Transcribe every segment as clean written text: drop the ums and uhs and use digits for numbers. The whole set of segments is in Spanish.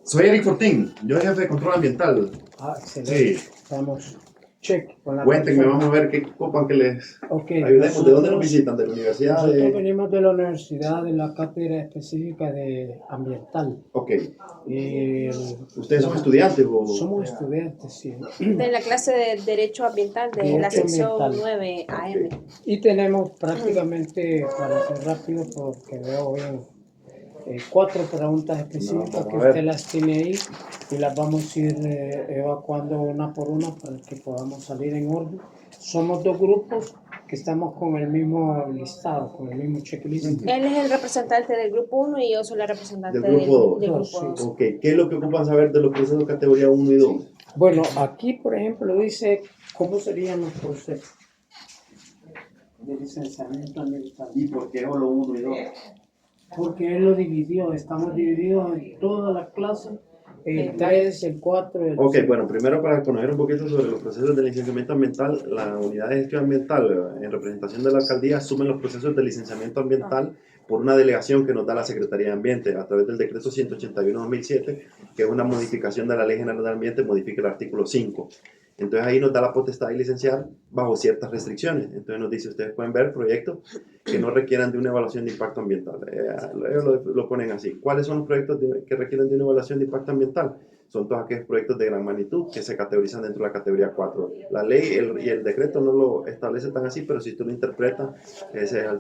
Soy Eric Fortín, yo soy jefe de control ambiental. Excelente. Sí, Estamos check con la cuéntenme, persona. vamos a ver qué copan que les Okay, ayudemos. ¿De dónde nos visitan? ¿De la universidad? Nosotros venimos de la universidad, de la cátedra específica de ambiental. Ok. Y ¿Ustedes son estudiantes o...? Somos estudiantes, sí. De la clase de Derecho Ambiental de Derecho la sección ambiental. 9 AM. Y tenemos prácticamente, para ser rápido, porque veo bien, 4 preguntas específicas que usted las tiene ahí y las vamos a ir evacuando una por una para que podamos salir en orden. Somos 2 grupos que estamos con el mismo listado, con el mismo checklist. Él es el representante del grupo 1 y yo soy la representante Del grupo del 2. grupo 2. Ok, ¿qué es lo que ocupan saber de los procesos categoría 1 y 2? Bueno, aquí por ejemplo dice cómo serían los procesos de licenciamiento ambiental. ¿Y por qué solo 1 y 2? Porque él lo dividió, estamos divididos en toda la clase, el 3, el 4, el 5. Ok, bueno, primero para conocer un poquito sobre los procesos de licenciamiento ambiental, la unidad de gestión ambiental en representación de la alcaldía asume los procesos de licenciamiento ambiental por una delegación que nos da la Secretaría de Ambiente a través del decreto 181/2007, que es una modificación de la Ley General del Ambiente, modifica el artículo 5. Entonces ahí nos da la potestad de licenciar bajo ciertas restricciones. Entonces nos dice, ustedes pueden ver proyectos que no requieran de una evaluación de impacto ambiental. Lo ponen así. ¿Cuáles son los proyectos que requieren de una evaluación de impacto ambiental? Son todos aquellos proyectos de gran magnitud que se categorizan dentro de la categoría 4. La ley y el decreto no lo establece tan así, pero si tú lo interpretas, ese es el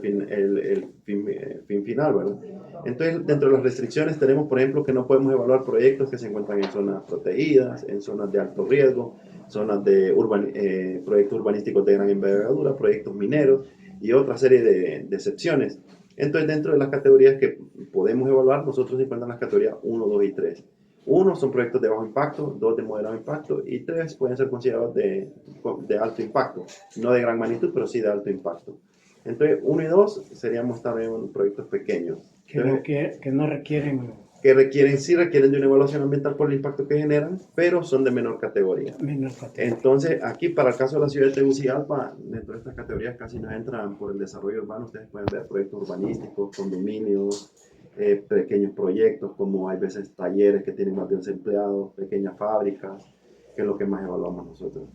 fin final, ¿verdad? Entonces, dentro de las restricciones tenemos, por ejemplo, que no podemos evaluar proyectos que se encuentran en zonas protegidas, en zonas de alto riesgo, zonas de proyectos urbanísticos de gran envergadura, proyectos mineros y otra serie de excepciones. Entonces, dentro de las categorías que podemos evaluar, nosotros se encuentran las categorías 1, 2 y 3. 1 son proyectos de bajo impacto, 2 de moderado impacto y 3 pueden ser considerados de alto impacto, no de gran magnitud, pero sí de alto impacto. Entonces, 1 y 2 seríamos también proyectos pequeños. Que no requieren... Que sí requieren de una evaluación ambiental por el impacto que generan, pero son de menor categoría. Entonces, aquí para el caso de la ciudad de Tegucigalpa, dentro de estas categorías casi no entran por el desarrollo urbano. Ustedes pueden ver proyectos urbanísticos, condominios, pequeños proyectos, como hay veces talleres que tienen más de 11 empleados, pequeñas fábricas, que es lo que más evaluamos nosotros.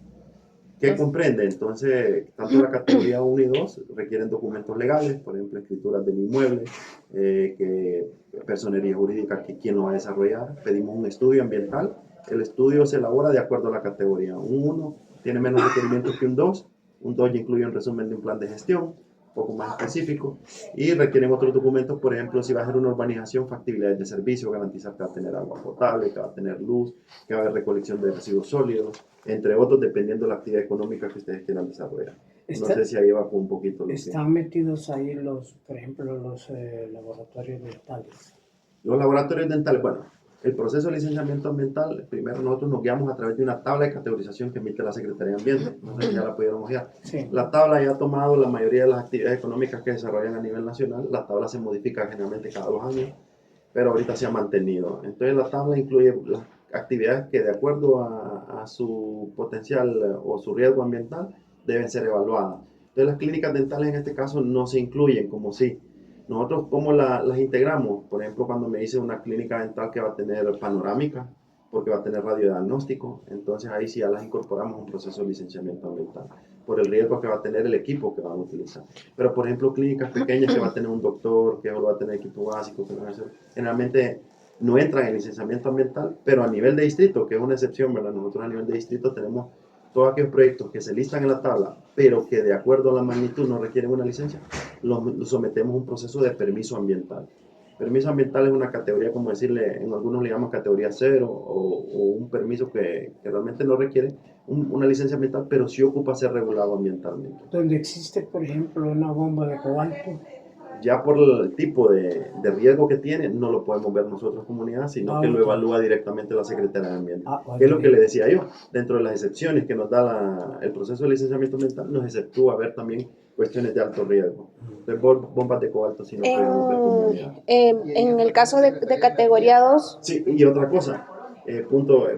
¿Qué comprende? Entonces, tanto la categoría 1 y 2 requieren documentos legales, por ejemplo, escrituras del inmueble, que personería jurídica, que quién lo va a desarrollar. Pedimos un estudio ambiental. El estudio se elabora de acuerdo a la categoría. Un 1 tiene menos requerimientos que un 2. Un 2 ya incluye un resumen de un plan de gestión, un poco más específico. Y requieren otros documentos, por ejemplo, si va a ser una urbanización, factibilidades de servicio, garantizar que va a tener agua potable, que va a tener luz, que va a haber recolección de residuos sólidos, entre otros, dependiendo de la actividad económica que ustedes quieran desarrollar. No sé si ahí va un poquito. Están metidos ahí por ejemplo, los laboratorios dentales. Los laboratorios dentales, bueno, el proceso de licenciamiento ambiental, primero nosotros nos guiamos a través de una tabla de categorización que emite la Secretaría de Ambiente. No sé si ya la pudieron ojear. Sí. La tabla ya ha tomado la mayoría de las actividades económicas que desarrollan a nivel nacional. La tabla se modifica generalmente cada 2 años, pero ahorita se ha mantenido. Entonces la tabla incluye las actividades que de acuerdo a su potencial o su riesgo ambiental deben ser evaluadas. Entonces las clínicas dentales en este caso no se incluyen como sí. Nosotros cómo las integramos, por ejemplo, cuando me dice una clínica dental que va a tener panorámica, porque va a tener radiodiagnóstico, entonces ahí sí ya las incorporamos a un proceso de licenciamiento ambiental, por el riesgo que va a tener el equipo que van a utilizar. Pero por ejemplo, clínicas pequeñas que va a tener un doctor, que solo va a tener equipo básico, que van a hacer, generalmente no entran en licenciamiento ambiental, pero a nivel de distrito, que es una excepción, ¿verdad? Nosotros a nivel de distrito tenemos todos aquellos proyectos que se listan en la tabla, pero que de acuerdo a la magnitud no requieren una licencia, los sometemos a un proceso de permiso ambiental. Permiso ambiental es una categoría, como decirle, en algunos le llamamos categoría 0 o un permiso que realmente no requiere una licencia ambiental, pero sí ocupa ser regulado ambientalmente. Donde existe, por ejemplo, una bomba de cobalto. Ya por el tipo de riesgo que tiene, no lo podemos ver nosotros comunidad, sino que lo evalúa directamente la Secretaría de Ambiente. Que es lo que le decía yo, dentro de las excepciones que nos da el proceso de licenciamiento ambiental, nos exceptúa ver también cuestiones de alto riesgo. Entonces, bombas de cobalto sí no podemos ver comunidad. En el caso de categoría 2. Sí, y otra cosa,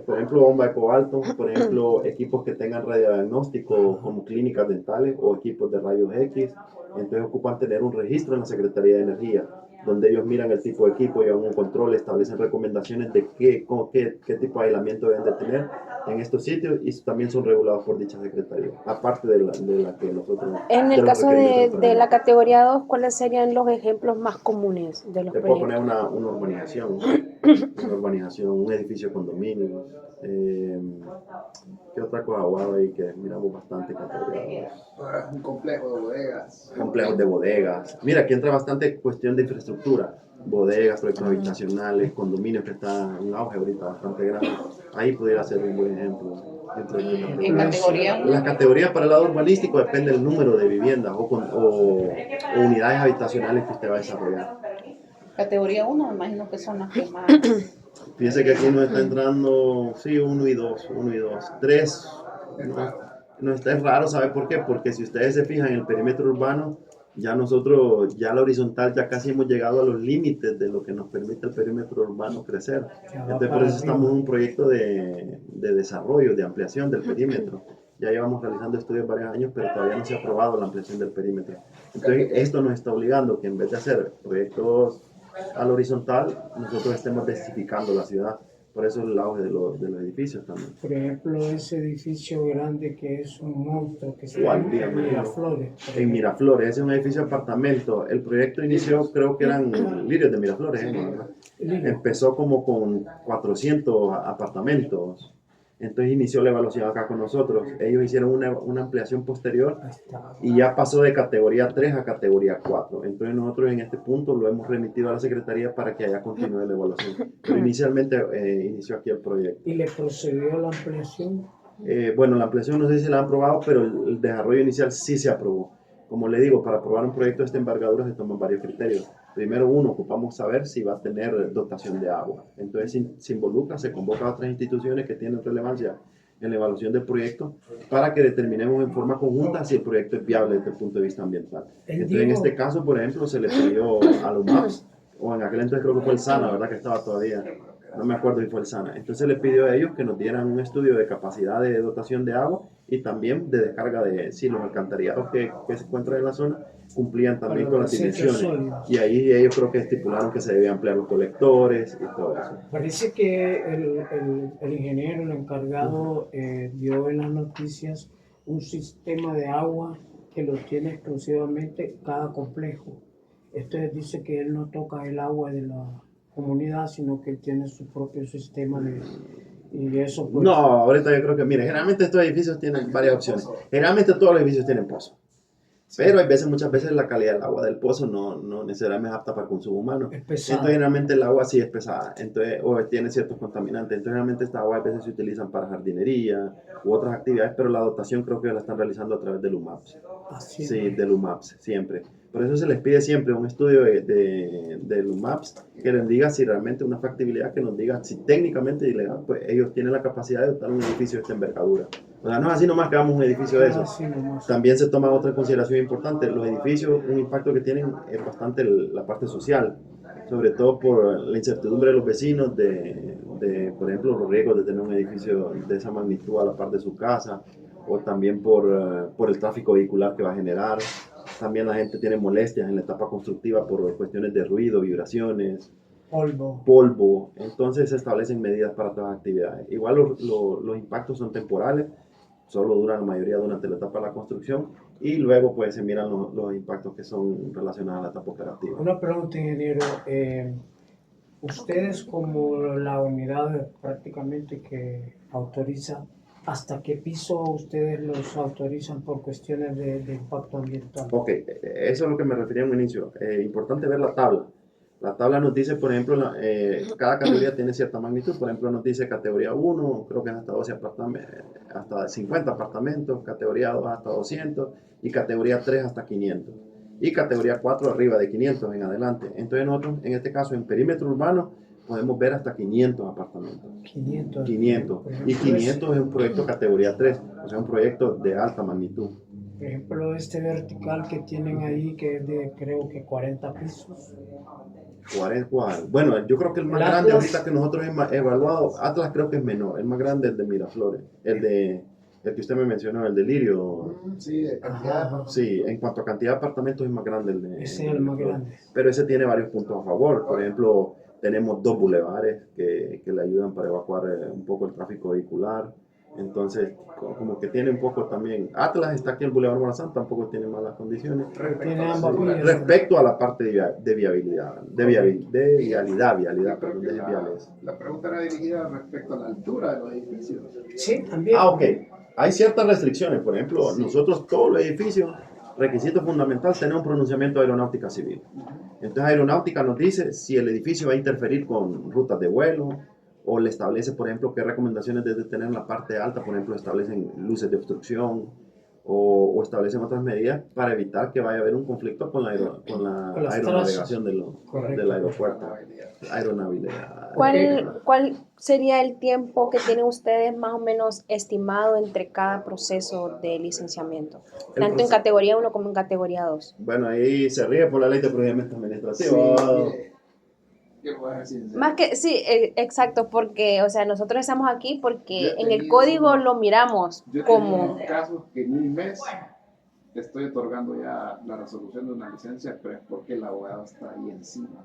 por ejemplo, bomba de cobalto, por ejemplo, equipos que tengan radiodiagnóstico como clínicas dentales o equipos de rayos X, entonces ocupan tener un registro en la Secretaría de Energía. donde ellos miran el tipo de equipo, llevan un control, establecen recomendaciones de qué tipo de aislamiento deben de tener en estos sitios y también son regulados por dicha secretaría, aparte de la que nosotros... En el caso de la categoría 2, ¿cuáles serían los ejemplos más comunes de los Te puedo proyectos? poner una urbanización, un edificio condominio. ¿Qué otra cosa guau ahí que miramos bastante categoría 2? Un complejo de bodegas. Complejos de bodegas. Mira, aquí entra bastante cuestión de infraestructura. Bodegas, proyectos habitacionales, condominios que están en auge ahorita bastante grande. Ahí pudiera ser un buen ejemplo. En categoría La categoría para el lado urbanístico depende del número de viviendas o unidades habitacionales que usted va a desarrollar. categoría 1, me imagino que son las que más... Fíjense que aquí nos está entrando, sí, 1 y 2, 3. No está, es raro, ¿sabe por qué? Porque si ustedes se fijan en el perímetro urbano, ya nosotros, ya la horizontal, ya casi hemos llegado a los límites de lo que nos permite el perímetro urbano crecer. Entonces, por eso estamos en un proyecto de desarrollo, de ampliación del perímetro. Ya llevamos realizando estudios varios años, pero todavía no se ha aprobado la ampliación del perímetro. Entonces, esto nos está obligando que en vez de hacer proyectos al horizontal, nosotros estemos densificando la ciudad. Por eso el auge de los edificios también. Por ejemplo, ese edificio grande que es un monstruo que está ¿Cuál? en Dígame. Miraflores. En Miraflores, ese es un edificio de apartamento. El proyecto inició, creo que eran Lirios de Miraflores, ¿verdad? Empezó como con 400 apartamentos. Entonces inició la evaluación acá con nosotros. Ellos hicieron una ampliación posterior y ya pasó de categoría 3 a categoría 4. Entonces nosotros en este punto lo hemos remitido a la Secretaría para que allá continúe la evaluación. Pero inicialmente inició aquí el proyecto. ¿Y le procedió la ampliación? Bueno, la ampliación no sé si se la han aprobado, pero el desarrollo inicial sí se aprobó. Como le digo, para aprobar un proyecto de esta envergadura se toman varios criterios. Primero, ocupamos saber si va a tener dotación de agua. Entonces, se involucra, se convoca a otras instituciones que tienen relevancia en la evaluación del proyecto para que determinemos en forma conjunta si el proyecto es viable desde el punto de vista ambiental. Entonces, en este caso, por ejemplo, se le pidió a los MAPS, o en aquel entonces creo que fue el SANA, ¿verdad? Que estaba todavía, no me acuerdo si fue el SANA. Entonces, le pidió a ellos que nos dieran un estudio de capacidad de dotación de agua y también de descarga de los alcantarillados que se encuentran en la zona cumplían también con las dimensiones. Y ahí ellos creo que estipularon que se debían ampliar los colectores y todo eso. Parece que el ingeniero, el encargado, dio en las noticias un sistema de agua que lo tiene exclusivamente cada complejo. Esto dice que él no toca el agua de la comunidad, sino que él tiene su propio sistema de... Y eso pues... No, ahorita yo creo que, mire, generalmente estos edificios tienen varias opciones. Generalmente todos los edificios tienen pozo. Pero hay muchas veces la calidad del agua del pozo no necesariamente es apta para el consumo humano. Entonces generalmente el agua sí es pesada, entonces, o tiene ciertos contaminantes. Entonces generalmente esta agua a veces se utilizan para jardinería u otras actividades, pero la dotación creo que la están realizando a través del UMAPS. Sí, del UMAPS, siempre. Por eso se les pide siempre un estudio del UMAPS que les diga si realmente una factibilidad, que nos diga si técnicamente y legal, pues ellos tienen la capacidad de dotar un edificio de esta envergadura. O sea, no es así nomás que hagamos un edificio de esos. También se toma otra consideración importante. Los edificios, un impacto que tienen es bastante la parte social, sobre todo por la incertidumbre de los vecinos, por ejemplo, los riesgos de tener un edificio de esa magnitud a la par de su casa, o también por el tráfico vehicular que va a generar. También la gente tiene molestias en la etapa constructiva por cuestiones de ruido, vibraciones, polvo. Entonces se establecen medidas para todas las actividades. Igual los impactos son temporales, solo duran la mayoría durante la etapa de la construcción y luego pues se miran los impactos que son relacionados a la etapa operativa. Una pregunta, ingeniero. Ustedes como la unidad prácticamente que autoriza, ¿hasta qué piso ustedes los autorizan por cuestiones de impacto ambiental? Ok, eso es lo que me refería en un inicio. Importante ver la tabla. La tabla nos dice, por ejemplo, cada categoría tiene cierta magnitud. Por ejemplo, nos dice categoría 1, creo que es hasta 12 apartamentos, hasta 50 apartamentos, categoría 2 hasta 200 y categoría 3 hasta 500. Y categoría 4 arriba de 500 en adelante. Entonces nosotros, en este caso, en perímetro urbano, podemos ver hasta 500 apartamentos. 500. Y 500 es un proyecto categoría 3, o sea, un proyecto de alta magnitud. Por ejemplo, este vertical que tienen ahí, que es de creo que 40 pisos. Bueno, yo creo que el más grande ahorita que nosotros hemos evaluado, Atlas creo que es menor, el más grande es el de Miraflores, el de El que usted me mencionó, el de Lirio. Sí, de cantidad. Ajá. Sí, en cuanto a cantidad de apartamentos es más grande el de... Ese es el más grande. Pero ese tiene varios puntos a favor. Por ejemplo, tenemos 2 bulevares que le ayudan para evacuar un poco el tráfico vehicular. Entonces, como que tiene un poco también... Atlas está aquí, el Boulevard Morazán tampoco tiene malas condiciones. Tiene ambas vías. Respecto a la parte de viabilidad, vialidad, perdón, de viales. La pregunta era dirigida respecto a la altura de los edificios. Sí, también. Ok. Hay ciertas restricciones. Por ejemplo, nosotros todos los edificios, requisito fundamental, tener un pronunciamiento de aeronáutica civil. Entonces, aeronáutica nos dice si el edificio va a interferir con rutas de vuelo, o le establece, por ejemplo, qué recomendaciones debe tener en la parte alta. Por ejemplo, establecen luces de obstrucción o establecen otras medidas para evitar que vaya a haber un conflicto con la aeronavegación del aeropuerto. Aeronavegabilidad. ¿Cuál sería el tiempo que tienen ustedes más o menos estimado entre cada proceso de licenciamiento? Tanto en categoría 1 como en categoría 2. Bueno, ahí se ríe por la ley de procedimientos administrativos. Mire, ¿qué puedo decir? Más que, sí, exacto, porque, o sea, nosotros estamos aquí porque Yo he en el tenido- código lo miramos Yo he como... tenido casos que en un mes te estoy otorgando ya la resolución de una licencia, pero es porque el abogado está ahí encima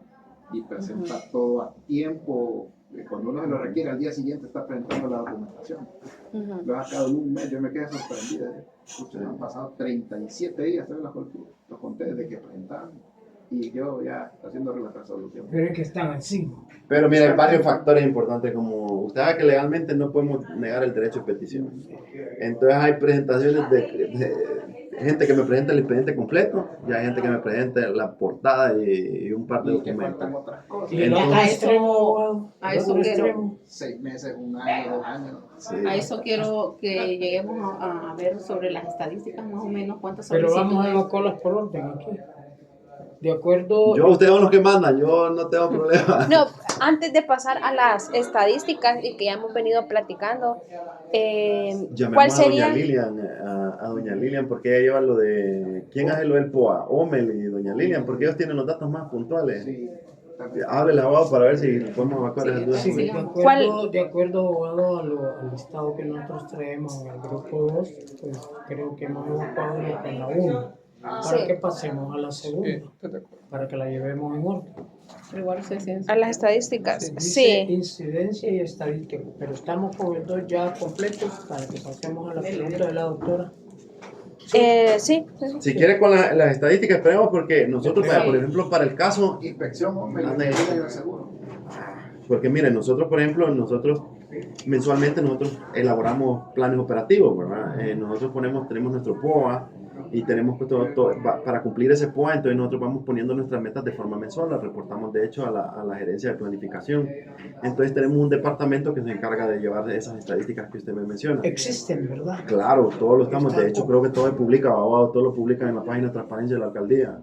y presenta todo a tiempo. Cuando uno se lo requiere, al día siguiente está presentando la documentación. Ujú. Lo ha sacado en un mes, yo me quedé sorprendida. Ustedes han pasado 37 días, ¿sabes? Lo conté desde que presentaron y yo ya haciendo la resolución. Pero es que están encima. Pero mira, hay varios factores importantes, como usted sabe que legalmente no podemos negar el derecho de petición. Entonces hay presentaciones de gente que me presenta el expediente completo y hay gente que me presenta la portada y un par de Y que documentos. faltan otras cosas. Y el otro A extremo, eso- abogado, a el eso otro quiero. extremo. 6 meses, 1 año, 2 años. Sí. A eso quiero que lleguemos a ver sobre las estadísticas más o menos cuántas Pero vamos a solicitudes. evacuarlas por orden aquí. De acuerdo. Ustedes son los que mandan, yo no tengo problema. No, antes de pasar a las estadísticas y que ya hemos venido platicando, Llamemos ¿cuál a sería? doña Lilian, a doña Lilian, porque ella lleva lo de... ¿Quién hace lo del POA? Omel y doña Lilian, porque ellos tienen los datos más puntuales. Sí. Háblele, abogado, para ver si podemos evacuar esas dudas. Sí, Sí. de acuerdo, abogado, al listado que nosotros traemos en el grupo 2, pues creo que hemos evacuado lo con la 1. Para Sí. que pasemos a la segunda, para que la llevemos en orden. Pero igual se siente. A las estadísticas, Dice sí. incidencia y estadística, pero estamos con el 2 ya completos para que pasemos a la pregunta de la doctora. Sí. Si quiere con las estadísticas, esperemos porque nosotros, Sí. por ejemplo, para el caso, Inspección, hombre, Anda. y el seguro. porque miren, nosotros, por ejemplo, mensualmente nosotros elaboramos planes operativos, ¿verdad? Nosotros tenemos nuestro POA y tenemos pues, para cumplir ese POA, entonces nosotros vamos poniendo nuestras metas de forma mensual, las reportamos de hecho a la gerencia de planificación. Entonces tenemos un departamento que se encarga de llevar esas estadísticas que usted me menciona. Existen, ¿verdad? Claro, todo lo estamos, de hecho creo que todo se publica, todo lo publican en la página de transparencia de la alcaldía.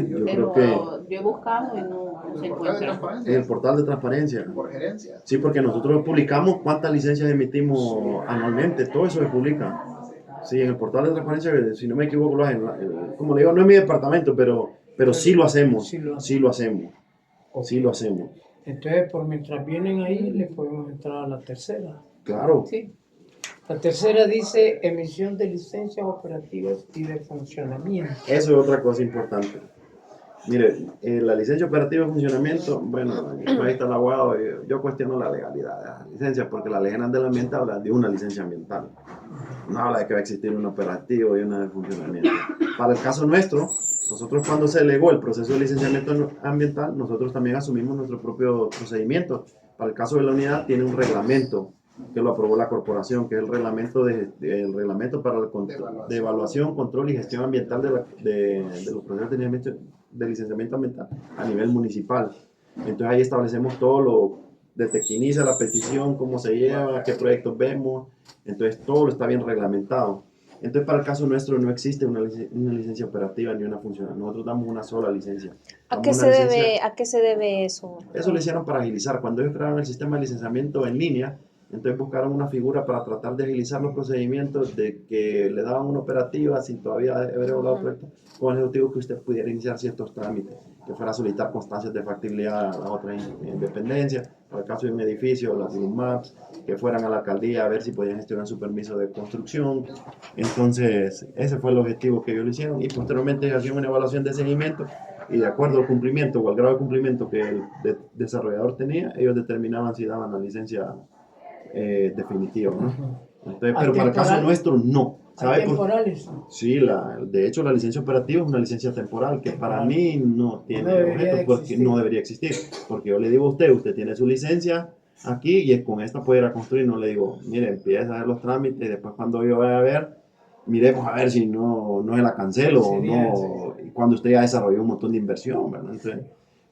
Yo creo Pero que yo he buscado y no se El portal de encuentra. en el transparencia, portal de transparencia. por gerencia. Sí, porque nosotros publicamos cuántas licencias emitimos anualmente, todo eso se publica. Sí, en el portal de transparencia, si no me equivoco, como le digo, no es mi departamento, pero sí lo hacemos, sí lo hacemos. Entonces, por mientras vienen ahí, le podemos entrar a la tercera. Claro, Sí. La tercera dice emisión de licencias operativas y de funcionamiento. eso es otra cosa importante. Mire, la licencia operativa de funcionamiento, bueno, ahí está el abogado, yo cuestiono la legalidad de las licencias, porque la ley general del ambiente habla de una licencia ambiental. No habla de que va a existir un operativo y una de funcionamiento. Para el caso nuestro, nosotros cuando se legó el proceso de licenciamiento ambiental, nosotros también asumimos nuestro propio procedimiento. Para el caso de la unidad tiene un reglamento que lo aprobó la corporación, que es el reglamento para el de evaluación, control y gestión ambiental de los procesos de licenciamiento ambiental a nivel municipal. Entonces ahí establecemos todo desde que inicia la petición, cómo se lleva, qué proyectos vemos, entonces todo lo está bien reglamentado. Entonces para el caso nuestro no existe una licencia operativa ni una funcional, nosotros damos una sola licencia. ¿A qué se debe eso? Eso lo hicieron para agilizar. Cuando ellos crearon el sistema de licenciamiento en línea, entonces buscaron una figura para tratar de agilizar los procedimientos, de que le daban una operativa sin todavía haber evaluado el proyecto, con el objetivo que usted pudiera iniciar ciertos trámites, que fuera a solicitar constancias de factibilidad a las otras dependencias, para el caso de un edificio, las maps, que fueran a la alcaldía a ver si podían gestionar su permiso de construcción. Entonces, ese fue el objetivo que ellos lo hicieron y posteriormente hacían una evaluación de seguimiento y de acuerdo al cumplimiento o al grado de cumplimiento que el desarrollador tenía, ellos determinaban si daban la licencia definitiva, ¿no? Entonces, pero para el caso nuestro, no. ¿Hay temporales? Sí, de hecho la licencia operativa es una licencia temporal que para mí no tiene objeto porque no debería existir. Porque yo le digo a usted, usted tiene su licencia aquí y con esta puede ir a construir. No le digo, mire, empieza a hacer los trámites y después cuando yo vaya a ver, miremos a ver si no se la cancelo o no. Y cuando usted ya desarrolló un montón de inversión, ¿verdad? Entonces,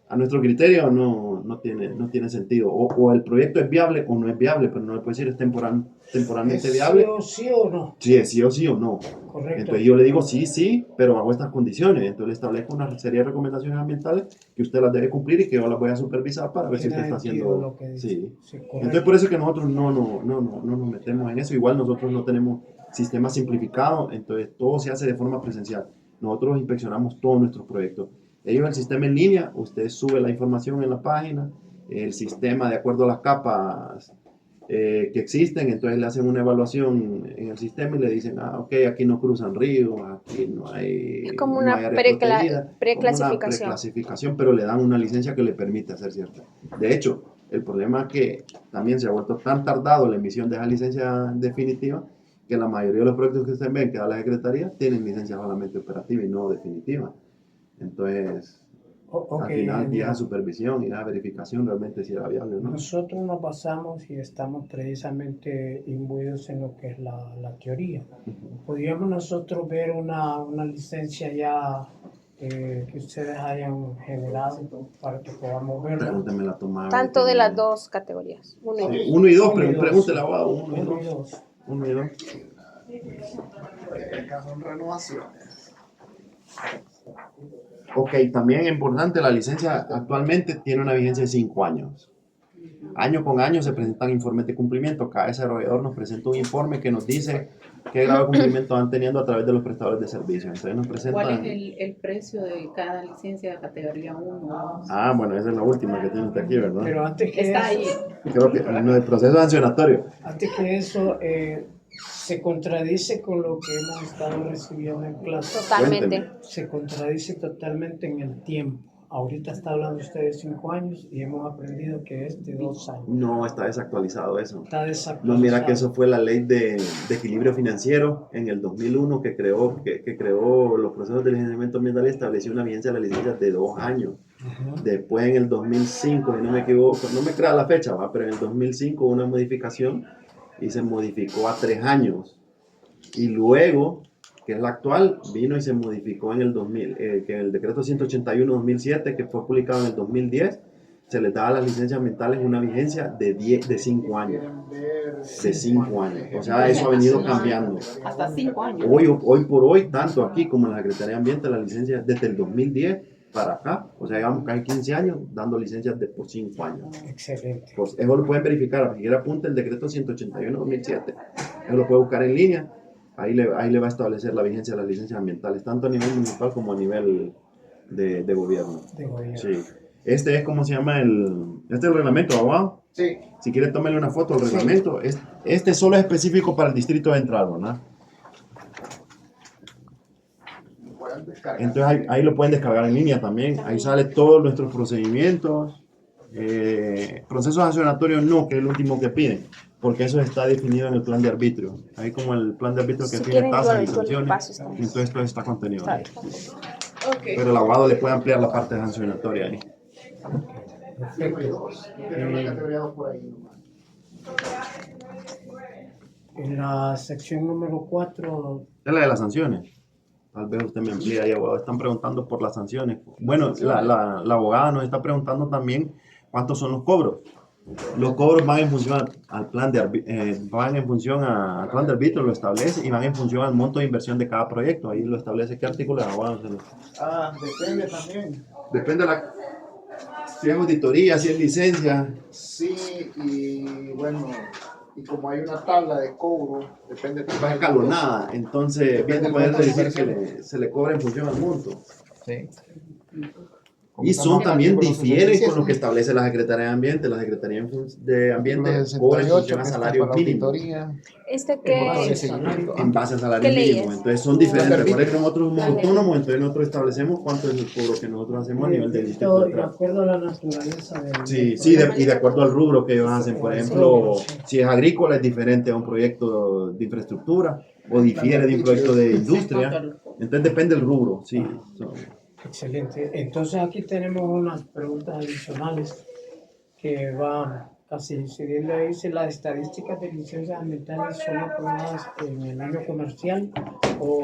a nuestro criterio no tiene sentido. O el proyecto es viable o no es viable, pero no le puede decir es temporalmente viable. Sí o no. Sí, es sí o sí o no. Correcto. Entonces yo le digo sí, pero bajo estas condiciones. Entonces le establezco una serie de recomendaciones ambientales que usted las debe cumplir y que yo las voy a supervisar para ver si usted está haciendo. Lo que dice. Sí. Sí, entonces por eso es que nosotros no nos metemos en eso. Igual nosotros no tenemos sistema simplificado, entonces todo se hace de forma presencial. Nosotros inspeccionamos todos nuestros proyectos. Ellos el sistema en línea, usted sube la información en la página, el sistema de acuerdo a las capas que existen, entonces le hacen una evaluación en el sistema y le dicen, ok, aquí no cruzan ríos, aquí no hay... Es como no una hay área protegida, preclasificación. Como una preclasificación, pero le dan una licencia que le permite hacer cierto. De hecho, el problema es que también se ha vuelto tan tardado la emisión de esa licencia definitiva que la mayoría de los proyectos que ustedes ven que da la Secretaría tienen licencia solamente operativa y no definitiva. Entonces, al final, y esa supervisión y esa verificación realmente si era viable o no. Nosotros nos basamos y estamos precisamente imbuidos en lo que es la teoría. ¿Podríamos nosotros ver una licencia ya que ustedes hayan generado para que podamos verla? Pregúnteme la toma. Tanto de las dos categorías. Uno y dos, pregúntele a uno y dos. Uno y dos. Son renovaciones. Ok, también es importante, la licencia actualmente tiene una vigencia de 5 años. Año con año se presentan informes de cumplimiento. Cada desarrollador nos presenta un informe que nos dice qué grado de cumplimiento van teniendo a través de los prestadores de servicios. Entonces nos presentan... ¿Cuál es el precio de cada licencia de categoría 1? Ah, bueno, esa es la última que tiene usted aquí, ¿verdad? Pero antes que está ahí. Creo que no, el proceso sancionatorio. Antes que eso, se contradice con lo que hemos estado recibiendo en clase. Totalmente. Cuénteme. Se contradice totalmente en el tiempo. Ahorita está hablando usted de 5 años y hemos aprendido que es de 2 años. No, está desactualizado eso. Está desactualizado. No, mira que eso fue la ley de equilibrio financiero en el 2001 que creó los procesos de licenciamiento ambiental y estableció una vigencia de la licencia de 2 años. Después en el 2005, si no me equivoco, no me crea la fecha, ¿va? Pero en el 2005 hubo una modificación y se modificó a 3 años. Y luego, que es la actual, vino y se modificó en el 2000, que en el decreto 181-2007, que fue publicado en el 2010, se les daba las licencias ambientales una vigencia de 5 años. De 5 años. O sea, eso ha venido cambiando. Hasta 5 años. Hoy por hoy, tanto aquí como en la Secretaría de Ambiente, la licencia desde el 2010 para acá, o sea, llevamos casi 15 años dando licencias de por 5 años. Excelente. Pues eso lo pueden verificar, si quiere apunte el decreto 181-2007, eso lo puede buscar en línea, ahí le va a establecer la vigencia de las licencias ambientales, tanto a nivel municipal como a nivel de gobierno. Sí. Este es, ¿cómo se llama? Este es el reglamento, abogado. Sí. Si quiere, tómele una foto al reglamento. Este solo es específico para el distrito de Entrado, ¿no? Entonces ahí lo pueden descargar en línea también. Ahí sale todos nuestros procedimientos. Procesos sancionatorios no, que es el último que piden, porque eso está definido en el plan de arbitrio. Ahí como el plan de arbitrio que tiene tasas y sanciones, entonces todo está contenido ahí. Pero el abogado le puede ampliar la parte sancionatoria ahí. Perfecto. En la sección número 4. Es la de las sanciones. Tal vez usted me amplía ahí, abogado. Están preguntando por las sanciones. Bueno, la abogada nos está preguntando también cuántos son los cobros. Los cobros van en función al plan de al plan de arbitrio, lo establece, y van en función al monto de inversión de cada proyecto. Ahí lo establece. ¿Qué artículo de abogado? Depende también. Depende de si es auditoría, si es licencia. Sí, y bueno, y como hay una tabla de cobro, depende de... Va escalonada, entonces bien puede decir que se le cobra en función al monto. Sí. Y son también difieren con lo que establece la Secretaría de Ambiente. La Secretaría de Ambiente cobra en función a salarios mínimos. En base a ¿Qué salarios leyes? mínimos. Entonces son diferentes. Recuerden que nosotros somos autónomos, entonces nosotros establecemos cuánto es el cobro que nosotros hacemos a nivel del distrito De central. acuerdo a la naturaleza del Sí, sí, y de acuerdo al rubro que ellos hacen. Por ejemplo, si es agrícola es diferente a un proyecto de infraestructura o difiere de un proyecto de industria. Entonces depende del rubro. Sí. Excelente. Entonces aquí tenemos unas preguntas adicionales que van casi incidiendo ahí. Si las estadísticas de licencias ambientales son aprobadas en el año comercial o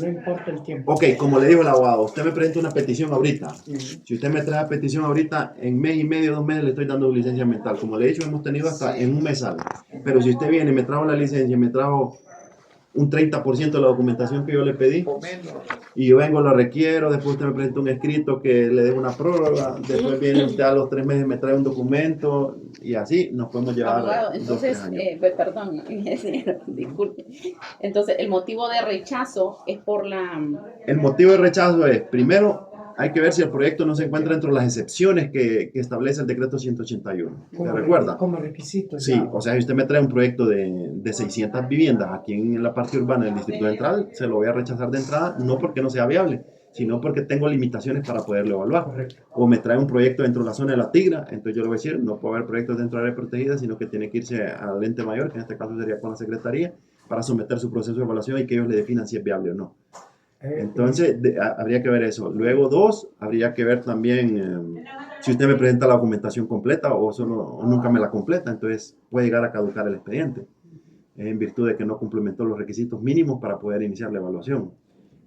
no importa el tiempo. Ok, como le dijo el abogado, usted me presenta una petición ahorita. Si usted me trae la petición ahorita, en mes y medio, 2 meses le estoy dando licencia ambiental. Como le he dicho, hemos tenido hasta en un mes sale. Pero si usted viene y me trajo la licencia y me trajo un 30% de la documentación que yo le pedí, y yo vengo, lo requiero, después usted me presenta un escrito que le dé una prórroga, después viene usted a los 3 meses me trae un documento, y así nos podemos llevar Abogado, 2 o entonces, 3 años. perdón, disculpe. Entonces, el motivo de rechazo es por la... El motivo de rechazo es, primero, hay que ver si el proyecto no se encuentra dentro de las excepciones que establece el decreto 181. ¿Se recuerda? Como requisito. Sí, o sea, si usted me trae un proyecto de 600 viviendas aquí en la parte urbana del Distrito Central, se lo voy a rechazar de entrada, no porque no sea viable, sino porque tengo limitaciones para poderlo evaluar. Correcto. O me trae un proyecto dentro de la zona de la Tigra, entonces yo le voy a decir, no puede haber proyectos dentro de la área protegida, sino que tiene que irse al ente mayor, que en este caso sería con la Secretaría, para someter su proceso de evaluación y que ellos le definan si es viable o no. Entonces, habría que ver eso. Luego, 2, habría que ver también si usted me presenta la documentación completa o nunca me la completa, entonces puede llegar a caducar el expediente en virtud de que no cumplimentó los requisitos mínimos para poder iniciar la evaluación.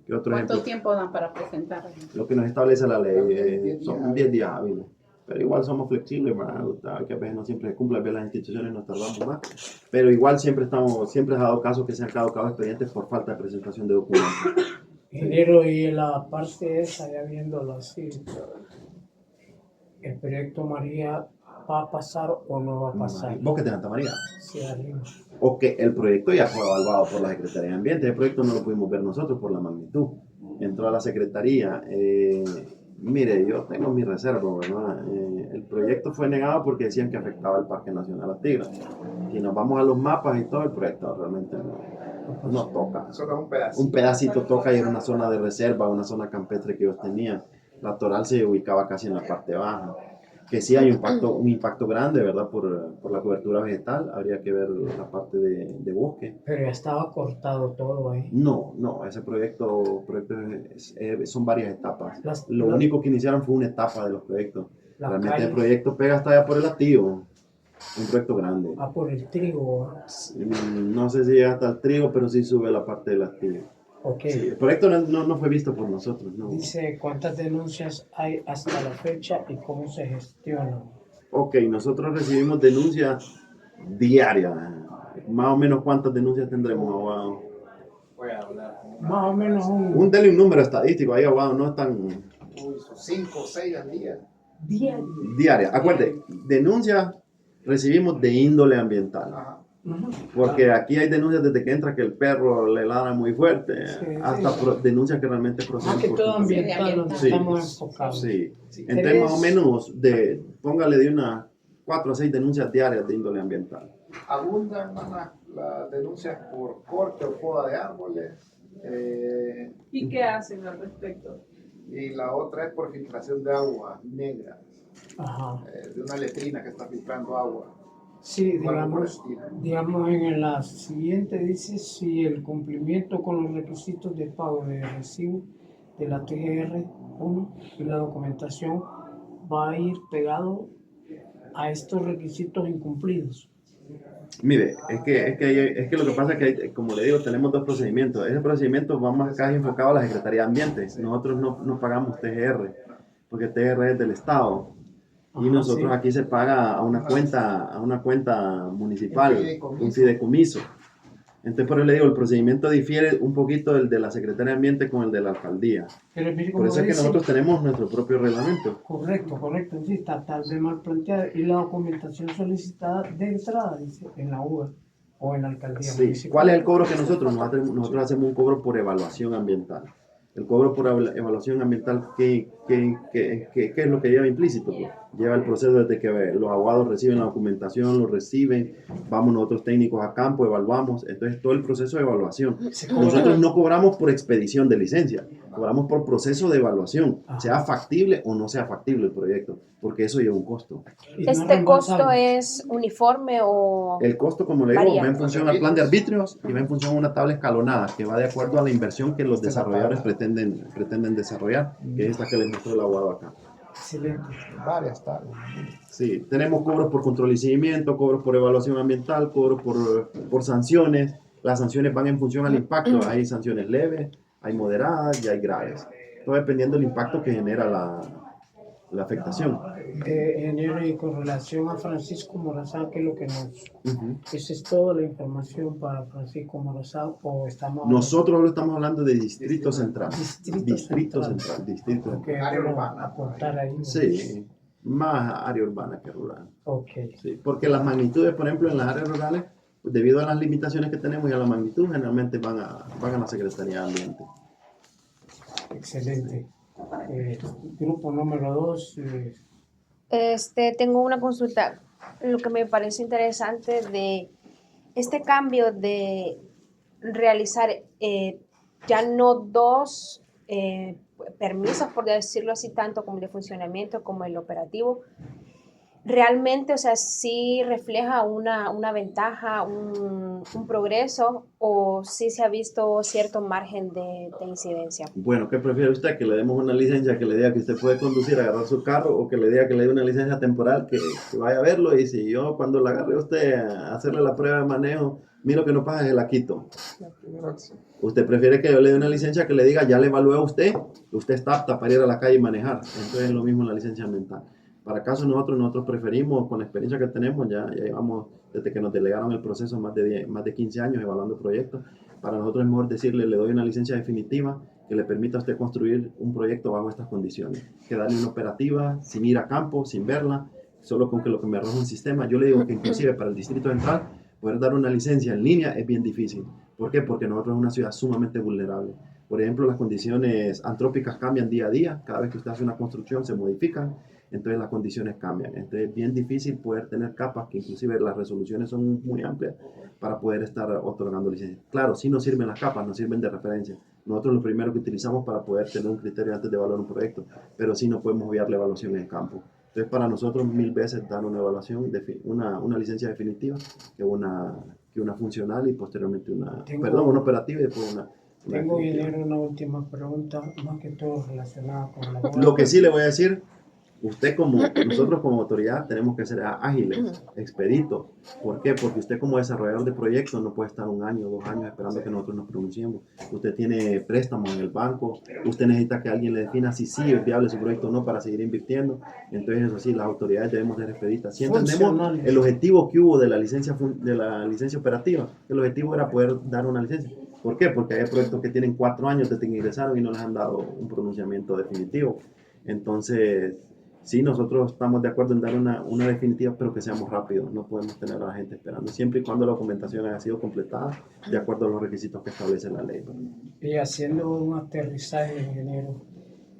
¿Qué otro ¿Cuánto ejemplo? tiempo dan para presentar? Lo que nos establece la ley son 10 días hábiles. Pero igual somos flexibles, ¿verdad? Que a veces no siempre se cumple, a veces las instituciones nos tardamos más. Pero igual siempre se ha dado caso que se han caducado expedientes por falta de presentación de documentos. Ingeniero, y la parte esa, ya viéndolo así, ¿el proyecto María va a pasar o no va a pasar? ¿Vos qué tenés, Santa María? Sí, arriba. O que el proyecto ya fue evaluado por la Secretaría de Ambiente. El proyecto no lo pudimos ver nosotros por la magnitud. Entró a la Secretaría. Mire, yo tengo mi reserva, ¿verdad? El proyecto fue negado porque decían que afectaba el Parque Nacional Tigre. Si nos vamos a los mapas y todo, el proyecto realmente no toca. Solo un pedacito. Un pedacito toca y era una zona de reserva, una zona campestre que ellos tenían. La toral se ubicaba casi en la parte baja. Que sí hay un impacto grande, ¿verdad? Por la cobertura vegetal. Habría que ver la parte de bosque. Pero ya estaba cortado todo ahí. No, ese proyecto son varias etapas. Lo único que iniciaron fue una etapa de los proyectos. Realmente el proyecto pega hasta allá por el activo. Un proyecto grande. Por el trigo. No sé si llega hasta el trigo, pero sí sube la parte del activo. Ok. Sí, el proyecto no fue visto por nosotros, ¿no? Dice, ¿cuántas denuncias hay hasta la fecha y cómo se gestionan? Ok, nosotros recibimos denuncias diarias. Más o menos, ¿cuántas denuncias tendremos, abogado? Voy a hablar. Más o menos Dele un número estadístico ahí, abogado, no es tan... 5 o 6 al día. Diarias. Acuérdate, denuncias recibimos de índole ambiental. Ajá. Porque aquí hay denuncias desde que entra que el perro le ladra muy fuerte, hasta denuncias que realmente proceden. Más que todo ambiental, donde Sí, estamos enfocados. Sí. Entonces, más o menos, póngale de unas 4 a 6 denuncias diarias de índole ambiental. Abundan las denuncias por corte o poda de árboles. ¿Y qué hacen al respecto? Y la otra es por filtración de agua negra, Ajá. de una letrina que está filtrando agua. Sí, O algo por el digamos estilo. en la siguiente dice si el cumplimiento con los requisitos de pago de recibo de la TGR1 y la documentación va a ir pegado a estos requisitos incumplidos. Mire, es que lo que pasa es que, como le digo, tenemos 2 procedimientos. Ese procedimiento va más acá enfocado a la Secretaría de Ambiente. Nosotros no pagamos TGR, porque TGR es del Estado. Y Ajá, nosotros sí. aquí se paga a una cuenta municipal, un fideicomiso. Entonces, por eso le digo, el procedimiento difiere un poquito del de la Secretaría de Ambiente con el de la alcaldía. Pero mire Por cómo eso es que dice. nosotros tenemos nuestro propio reglamento. Correcto, sí, está tal vez mal planteado. Y la documentación solicitada de entrada, dice, en la UA o en la alcaldía Sí. municipal. ¿Cuál es el cobro que nosotros hacemos un cobro por evaluación ambiental? El cobro por evaluación ambiental, ¿qué es lo que lleva implícito? Pues lleva el proceso desde que los abogados reciben la documentación, lo reciben, vamos nosotros técnicos a campo, evaluamos, entonces todo el proceso de evaluación. Nosotros no cobramos por expedición de licencia, cobramos por proceso de evaluación, sea factible o no sea factible el proyecto, porque eso lleva un costo. ¿Este costo es uniforme o...? El costo, como le digo, varía? va en función al plan de arbitrios y va en función a una tabla escalonada que va de acuerdo a la inversión que los desarrolladores pretenden desarrollar, que es esta que les mostró el abogado acá. Excelente. Varias tablas. Sí, tenemos cobros por control y seguimiento, cobros por evaluación ambiental, cobros por sanciones. Las sanciones van en función al impacto. Hay sanciones leves, hay moderadas y hay graves. Todo dependiendo del impacto que genera la afectación. Ingeniero, y con relación a Francisco Morazán, ¿qué es lo que esa es toda la información para Francisco Morazán o estamos Nosotros estamos hablando de Distrito Central. Distrito Central. Distrito que Área urbana. aportar ahí? Sí, más área urbana que rural. Ok. Sí, porque las magnitudes, por ejemplo, en las áreas rurales, pues, debido a las limitaciones que tenemos y a la magnitud, generalmente van a la Secretaría de Ambiente. Excelente. Grupo número 2. Tengo una consulta. Lo que me parece interesante de este cambio de realizar ya no dos permisos, por decirlo así, tanto como el de funcionamiento como el operativo, realmente, o sea, sí refleja una ventaja, un progreso, o sí se ha visto cierto margen de incidencia. Bueno, ¿qué prefiere usted? ¿Que le demos una licencia que le diga que usted puede conducir, agarrar su carro, o que le diga que le dé una licencia temporal que vaya a verlo, y si yo cuando la agarre a usted a hacerle la prueba de manejo, miro que no pasa, se la quito? ¿Usted prefiere que yo le dé una licencia que le diga, ya le evalué a usted está apta para ir a la calle y manejar? Entonces es lo mismo en la licencia ambiental. Para caso nosotros preferimos, con la experiencia que tenemos, ya llevamos desde que nos delegaron el proceso más de 15 años evaluando proyectos. Para nosotros es mejor decirle, le doy una licencia definitiva que le permita a usted construir un proyecto bajo estas condiciones, que darle una operativa sin ir a campo, sin verla, solo con que lo que me arroja un sistema. Yo le digo que inclusive para el Distrito Central poder dar una licencia en línea es bien difícil. ¿Por qué? Porque nosotros es una ciudad sumamente vulnerable. Por ejemplo, las condiciones antrópicas cambian día a día. Cada vez que usted hace una construcción se modifican, entonces las condiciones cambian. Entonces es bien difícil poder tener capas que inclusive las resoluciones son muy amplias para poder estar otorgando licencias. Claro, sí nos sirven las capas, nos sirven de referencia. Nosotros lo primero que utilizamos para poder tener un criterio antes de evaluar un proyecto, pero sí no podemos obviar la evaluación en campo. Entonces para nosotros 1000 veces dar una evaluación, una licencia definitiva que una funcional y posteriormente una operativa y después una Tengo, ingeniero, una última pregunta, más que todo relacionada con la... Lo que sí le voy a decir, nosotros como autoridad tenemos que ser ágiles, expeditos. ¿Por qué? Porque usted como desarrollador de proyectos no puede estar 1 año, 2 años esperando que nosotros nos pronunciemos. Usted tiene préstamos en el banco, usted necesita que alguien le defina si sí es viable su proyecto o no para seguir invirtiendo. Entonces eso sí, las autoridades debemos ser expeditas. Si entendemos el objetivo que hubo de la licencia operativa, el objetivo era poder dar una licencia. ¿Por qué? Porque hay proyectos que tienen 4 años desde que ingresaron y no les han dado un pronunciamiento definitivo. Entonces, sí, nosotros estamos de acuerdo en dar una definitiva, pero que seamos rápidos. No podemos tener a la gente esperando, siempre y cuando la documentación haya sido completada de acuerdo a los requisitos que establece la ley. Y haciendo un aterrizaje, ingeniero,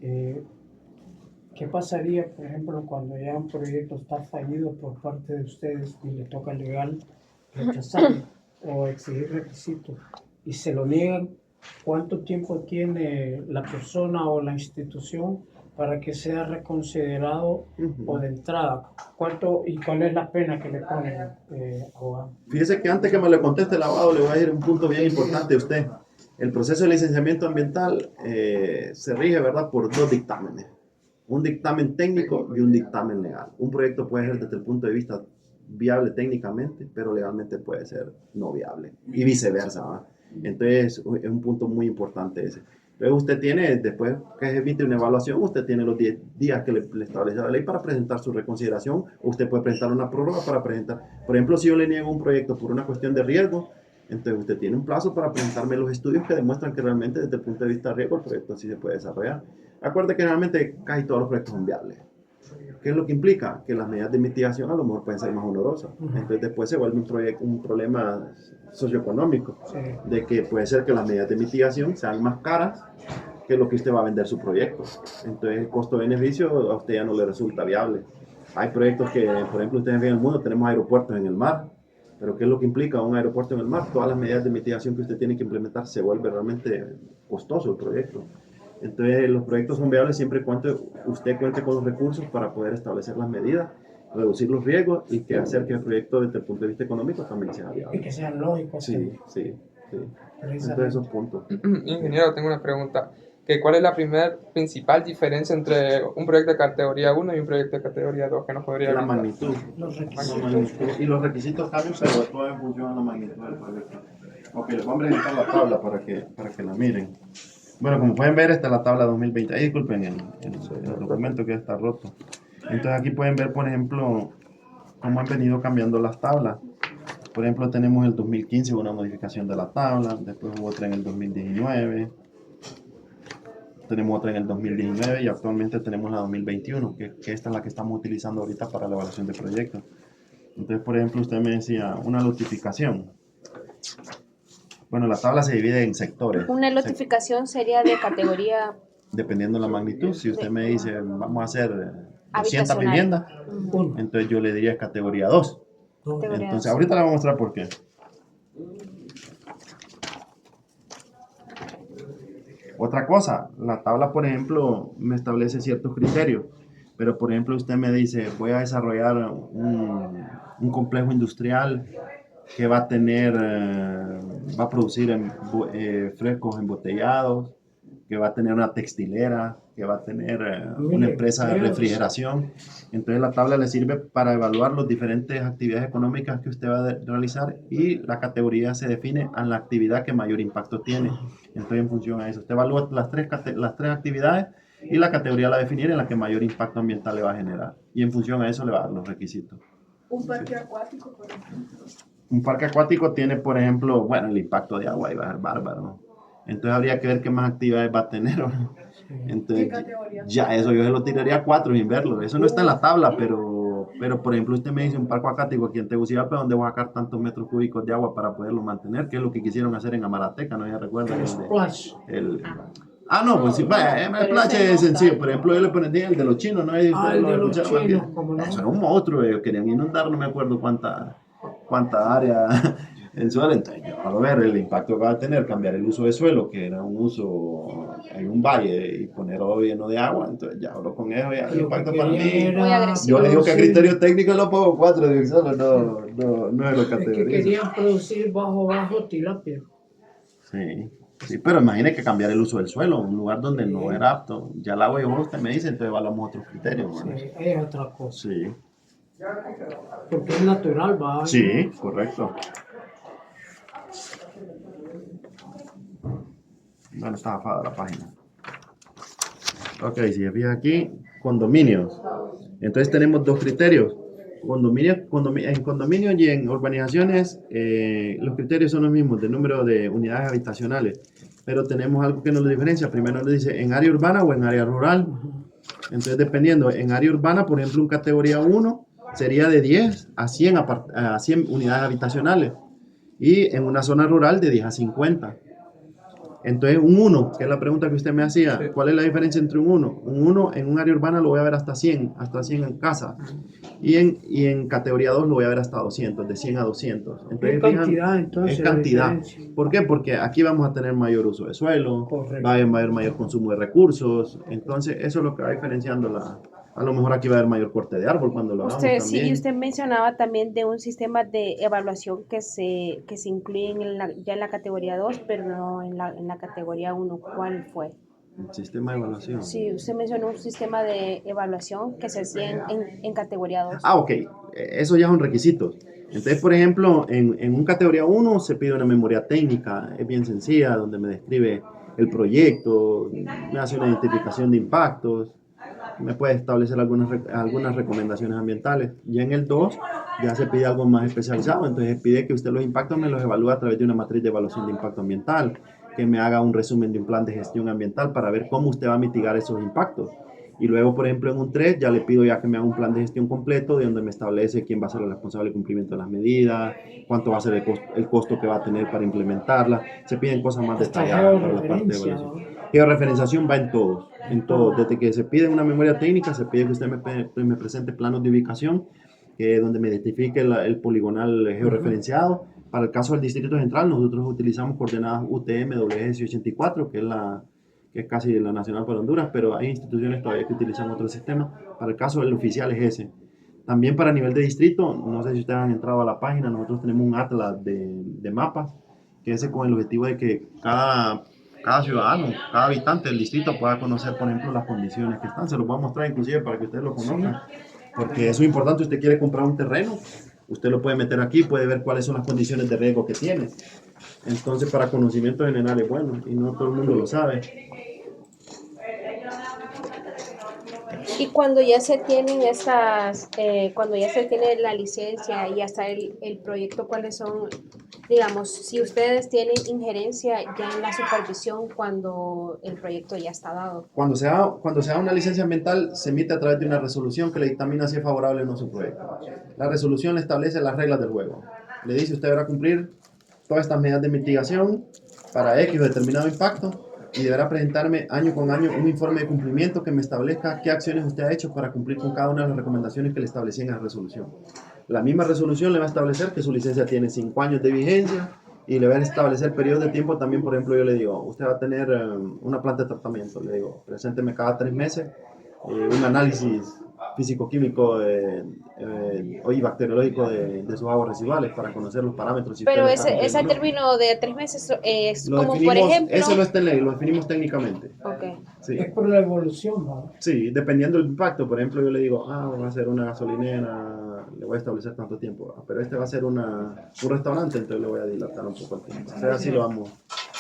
¿qué pasaría, por ejemplo, cuando ya un proyecto está fallido por parte de ustedes y le toca legal rechazarlo o exigir requisitos y se lo niegan? ¿Cuánto tiempo tiene la persona o la institución para que sea reconsiderado o de entrada? ¿Cuánto y cuál es la pena que le ponen, abogado? Fíjese que antes que me lo conteste el abogado, le voy a decir un punto bien importante a usted. El proceso de licenciamiento ambiental se rige, ¿verdad?, por 2 dictámenes. Un dictamen técnico y un dictamen legal. Un proyecto puede ser desde el punto de vista viable técnicamente, pero legalmente puede ser no viable. Y viceversa, ¿verdad? Entonces es un punto muy importante ese. Luego usted tiene, después que se emite una evaluación, usted tiene los 10 días que le establece la ley para presentar su reconsideración. Usted puede presentar una prórroga para presentar. Por ejemplo, si yo le niego un proyecto por una cuestión de riesgo, entonces usted tiene un plazo para presentarme los estudios que demuestran que realmente desde el punto de vista de riesgo el proyecto sí se puede desarrollar. Acuérdate que realmente casi todos los proyectos son viables. ¿Qué es lo que implica? Que las medidas de mitigación a lo mejor pueden ser más onerosas. Entonces después se vuelve un problema socioeconómico, de que puede ser que las medidas de mitigación sean más caras que lo que usted va a vender su proyecto. Entonces el costo-beneficio a usted ya no le resulta viable. Hay proyectos que, por ejemplo, ustedes ven en el mundo, tenemos aeropuertos en el mar, pero ¿qué es lo que implica un aeropuerto en el mar? Todas las medidas de mitigación que usted tiene que implementar, se vuelve realmente costoso el proyecto. Entonces los proyectos son viables siempre y cuando usted cuente con los recursos para poder establecer las medidas, reducir los riesgos y que hacer que el proyecto desde el punto de vista económico también sea viable. Y que sean lógicos. Sí, sí, sí. Entonces Precisamente. esos puntos. Ingeniero, tengo una pregunta. ¿Cuál es la principal diferencia entre un proyecto de categoría 1 y un proyecto de categoría 2 que nos podría La brindar? magnitud. Los La requisitos. magnitud. Y los requisitos cambian, pero todo en función de la magnitud del proyecto. Ok, les voy a presentar la tabla para que la miren. Bueno, como pueden ver, esta es la tabla 2020. Ahí disculpen el documento que está roto. Entonces aquí pueden ver, por ejemplo, cómo han venido cambiando las tablas. Por ejemplo, tenemos el 2015 una modificación de la tabla, después hubo otra en el 2019, tenemos otra en el 2019 y actualmente tenemos la 2021, que esta es la que estamos utilizando ahorita para la evaluación de proyectos. Entonces, por ejemplo, usted me decía una lotificación. Bueno, la tabla se divide en sectores. Una notificación sería de categoría Dependiendo de la magnitud, si usted me dice, vamos a hacer 200 habitacional. viviendas, Uno, entonces yo le diría categoría 2. dos, Categoría Entonces, dos. ahorita le voy a mostrar por qué. Otra cosa, la tabla, por ejemplo, me establece ciertos criterios, pero por ejemplo, usted me dice, voy a desarrollar un complejo industrial que va a tener, va a producir frescos embotellados, que va a tener una textilera, que va a tener una empresa de refrigeración. Entonces la tabla le sirve para evaluar las diferentes actividades económicas que usted va a realizar y la categoría se define a la actividad que mayor impacto tiene. Entonces en función a eso, usted evalúa las tres actividades y la categoría la definir en la que mayor impacto ambiental le va a generar. Y en función a eso le va a dar los requisitos. Un parque acuático, por ejemplo. Un parque acuático tiene, por ejemplo, bueno, el impacto de agua ahí va a ser bárbaro, ¿no? Entonces habría que ver qué más actividades va a tener, ¿no? Entonces, ¿Qué categoría? ya eso yo se lo tiraría a 4 sin verlo. Eso no está en la tabla, pero por ejemplo, usted me dice un parque acuático aquí en Tegucigalpa, ¿dónde voy a sacar tantos metros cúbicos de agua para poderlo mantener? Que es lo que quisieron hacer en Amarateca, ¿no? Ya recuerdan. splash. No, pues sí, vaya, el pero playa ese es no sencillo. está. Por ejemplo, yo le ponía el de los chinos, ¿no? El de los escucharon chinos, aquí. como no. Eso era un monstruo, ellos querían inundar, no me acuerdo cuánta área en suelo. Entonces, a ver el impacto que va a tener, cambiar el uso de suelo, que era un uso en un valle, y ponerlo lleno de agua. Entonces, ya hablo con ellos, ya el Lo impacto que para quería mí. era Muy agresivo. Yo le digo que a producir- criterio técnico lo pongo 4 de solo, no es lo Es que categorizo. querían producir bajo tilapia. Sí, sí, pero imagine que cambiar el uso del suelo, un lugar donde no era apto. Ya el agua y vos, usted me dice, entonces evaluamos otros criterios. Sí, ¿no? es otra cosa. Sí, Porque es natural, va. sí, correcto. Bueno, está bajada la página. Ok, si se fija aquí, condominios. Entonces tenemos dos criterios. En condominios y en urbanizaciones, los criterios son los mismos, de número de unidades habitacionales. Pero tenemos algo que nos lo diferencia. Primero nos dice en área urbana o en área rural. Entonces, dependiendo, en área urbana, por ejemplo, en categoría 1 sería de 10 a 100, a 100 unidades habitacionales. Y en una zona rural de 10 a 50. Entonces, un 1, que es la pregunta que usted me hacía, Sí. ¿cuál es la diferencia entre un 1? Un 1 en un área urbana lo voy a ver hasta 100 en casa. Y en categoría 2 lo voy a ver hasta 200, de 100 a 200. Entonces, Es fijan, cantidad, entonces. es la cantidad. diferencia. ¿Por qué? Porque aquí vamos a tener mayor uso de suelo, Correcto. va a haber mayor consumo de recursos. Entonces, eso es lo que va diferenciando a lo mejor aquí va a haber mayor corte de árbol cuando lo hagamos Usted, sí, también. y usted mencionaba también de un sistema de evaluación que se incluye ya en la categoría 2, pero no en la categoría 1. ¿Cuál fue? El sistema de evaluación. Sí, usted mencionó un sistema de evaluación que se hacía en categoría 2. Ok. Eso ya son requisitos. Entonces, por ejemplo, en un categoría 1 se pide una memoria técnica, es bien sencilla, donde me describe el proyecto, me hace una identificación de impactos, me puede establecer algunas recomendaciones ambientales. Y en el 2 ya se pide algo más especializado, entonces pide que usted los impactos me los evalúe a través de una matriz de evaluación de impacto ambiental, que me haga un resumen de un plan de gestión ambiental para ver cómo usted va a mitigar esos impactos. Y luego, por ejemplo, en un 3 ya le pido ya que me haga un plan de gestión completo de donde me establece quién va a ser el responsable del cumplimiento de las medidas, cuánto va a ser el costo que va a tener para implementarla. Se piden cosas más Hasta detalladas para la parte de georreferencia, evaluación. ¿no? Georreferenciación va en todos, en todos. Desde que se pide una memoria técnica, se pide que usted me presente planos de ubicación, donde me identifique el poligonal georreferenciado. Para el caso del Distrito Central, nosotros utilizamos coordenadas UTM WS84, que es casi la nacional para Honduras, pero hay instituciones todavía que utilizan otro sistema. Para el caso del oficial es ese. También para nivel de distrito, no sé si ustedes han entrado a la página, nosotros tenemos un atlas de mapas, que es con el objetivo de que cada ciudadano, cada habitante del distrito pueda conocer, por ejemplo, las condiciones que están. Se los voy a mostrar inclusive para que ustedes lo conozcan, porque eso es importante. Usted quiere comprar un terreno, usted lo puede meter aquí, puede ver cuáles son las condiciones de riesgo que tiene. Entonces, para conocimiento general es bueno, y no todo el mundo lo sabe. Y cuando ya se tienen cuando ya se tiene la licencia y ya está el proyecto, ¿cuáles son, digamos, si ustedes tienen injerencia ya en la supervisión cuando el proyecto ya está dado? Cuando se da una licencia ambiental, se emite a través de una resolución que le dictamina si es favorable o no su proyecto. La resolución le establece las reglas del juego. Le dice, usted deberá cumplir todas estas medidas de mitigación para X o determinado impacto, y deberá presentarme año con año un informe de cumplimiento que me establezca qué acciones usted ha hecho para cumplir con cada una de las recomendaciones que le establecí en la resolución. La misma resolución le va a establecer que su licencia tiene 5 años de vigencia, y le va a establecer periodos de tiempo también. Por ejemplo, yo le digo, usted va a tener una planta de tratamiento, le digo, presénteme cada 3 meses un análisis físico-químico y bacteriológico de sus aguas residuales para conocer los parámetros. Pero ese término de 3 meses es lo como, definimos, por ejemplo... Eso no está en ley, lo definimos técnicamente. Okay. Sí. Es por la evolución, ¿no? Sí, dependiendo del impacto. Por ejemplo, yo le digo, va a ser una gasolinera, le voy a establecer tanto tiempo. Pero este va a ser un restaurante, entonces le voy a dilatar un poco el tiempo. O sea, así lo vamos.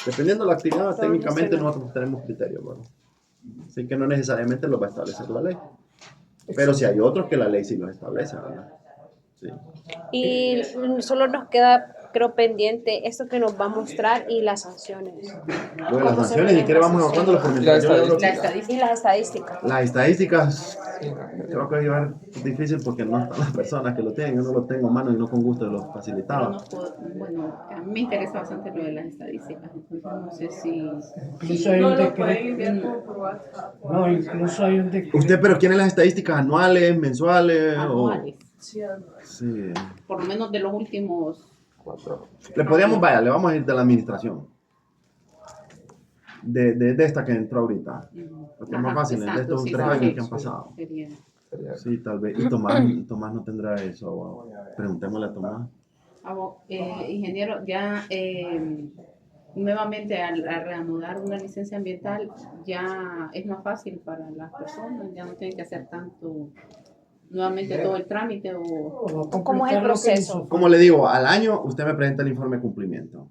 Dependiendo de la actividad, técnicamente nosotros tenemos criterios, ¿verdad? Así que no necesariamente lo va a establecer la ley. Pero si hay otros que la ley sí los establece, ¿verdad? Sí. Y solo nos queda, creo, pendiente esto que nos va a mostrar y las sanciones. Bueno, las sanciones, si quiere vamos abordando los pormenores. Y las estadísticas. Las estadísticas, creo que va a ser difícil porque no están las personas que lo tienen. Yo no lo tengo a mano y no con gusto lo facilitaba. Bueno, a mí me interesa bastante lo de las estadísticas, entonces no sé si... Incluso hay un lo pueden enviar decreto. por WhatsApp. No, incluso hay un decreto. ¿Usted pero quiere las estadísticas anuales, mensuales? anuales, Sí. por lo menos de los últimos... 4. Le podríamos, le vamos a ir de la administración. De esta que entró ahorita. Porque es más fácil, de estos 3 años que han pasado. Sería. Sí, tal vez. Y Tomás no tendrá eso. Wow. Preguntémosle a Tomás. Ingeniero, ya nuevamente al reanudar una licencia ambiental ya es más fácil para las personas, ya no tienen que hacer tanto nuevamente todo el trámite o ¿Cómo es el proceso? Como le digo, al año usted me presenta el informe de cumplimiento.